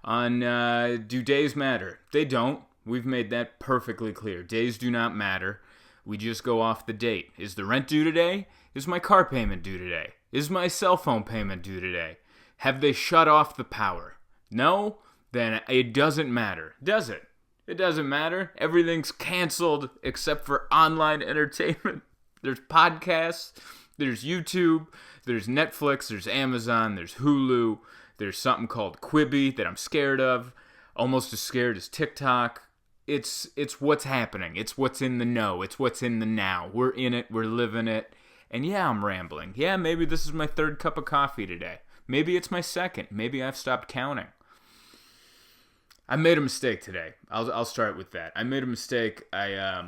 on do days matter? They don't. We've made that perfectly clear. Days do not matter. We just go off the date. Is the rent due today? Is my car payment due today? Is my cell phone payment due today? Have they shut off the power? No? Then it doesn't matter. Does it? It doesn't matter. Everything's canceled except for online entertainment. There's podcasts, there's YouTube, there's Netflix, there's Amazon, there's Hulu, there's something called Quibi that I'm scared of, almost as scared as TikTok. It's what's happening. It's what's in the know. It's what's in the now. We're in it. We're living it. And yeah, I'm rambling. Yeah, maybe this is my third cup of coffee today. Maybe it's my second. Maybe I've stopped counting. I made a mistake today. I'll start with that. I made a mistake. I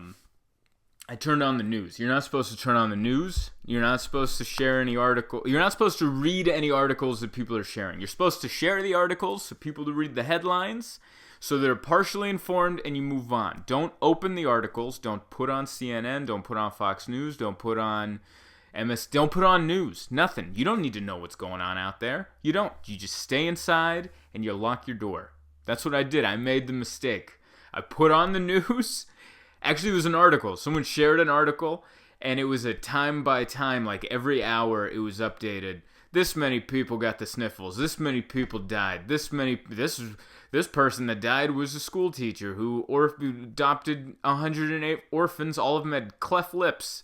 turned on the news. You're not supposed to turn on the news. You're not supposed to share any article. You're not supposed to read any articles that people are sharing. You're supposed to share the articles so people to read the headlines so they're partially informed and you move on. Don't open the articles. Don't put on CNN. Don't put on Fox News. Don't put on don't put on news. Nothing. You don't need to know what's going on out there. You don't. You just stay inside and you lock your door. That's what I did. I made the mistake. I put on the news. Actually, it was an article. Someone shared an article, and it was a time by time, like every hour it was updated. This many people got the sniffles. This many people died. This person that died was a school teacher who adopted 108 orphans. All of them had cleft lips.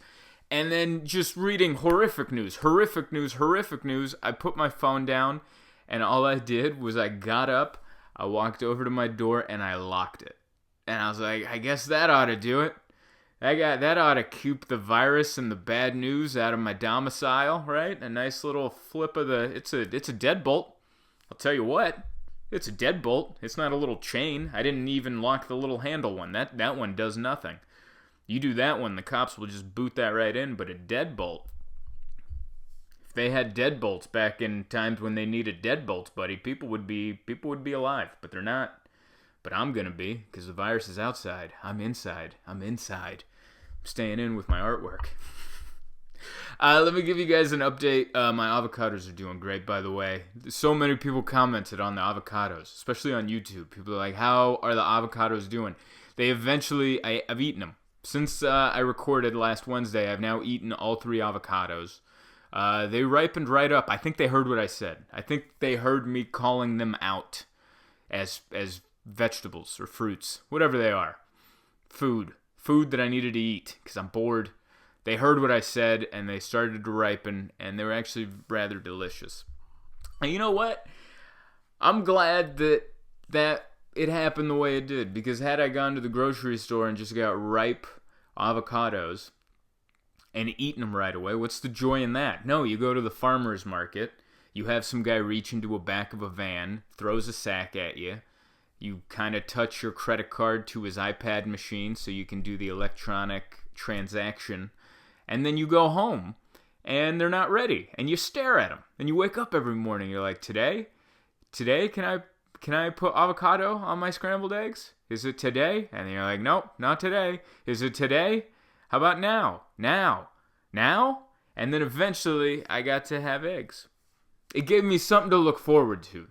And then just reading horrific news. I put my phone down, and all I did was I got up, I walked over to my door, and I locked it. And I was like, I guess that ought to do it. That ought to keep the virus and the bad news out of my domicile, right? A nice little flip of the... It's a deadbolt. I'll tell you what. It's a deadbolt. It's not a little chain. I didn't even lock the little handle one. That one does nothing. You do that one, the cops will just boot that right in. But a deadbolt... If they had deadbolts back in times when they needed deadbolts, buddy, people would be alive. But they're not. But I'm going to be, because the virus is outside. I'm inside. I'm staying in with my artwork. Let me give you guys an update. My avocados are doing great, by the way. So many people commented on the avocados, especially on YouTube. People are like, how are the avocados doing? I've eaten them. Since I recorded last Wednesday, I've now eaten all 3 avocados. They ripened right up. I think they heard what I said. I think they heard me calling them out as vegetables or fruits, whatever they are. Food that I needed to eat because I'm bored. They heard what I said and they started to ripen and they were actually rather delicious. And you know what? I'm glad that it happened the way it did, because had I gone to the grocery store and just got ripe avocados and eaten them right away, what's the joy in that? No, you go to the farmer's market, you have some guy reach into a back of a van, throws a sack at you. You kind of touch your credit card to his iPad machine so you can do the electronic transaction. And then you go home, and they're not ready. And you stare at them. And you wake up every morning. You're like, today, can I put avocado on my scrambled eggs? Is it today? And you're like, nope, not today. Is it today? How about now? Now? And then eventually, I got to have eggs. It gave me something to look forward to.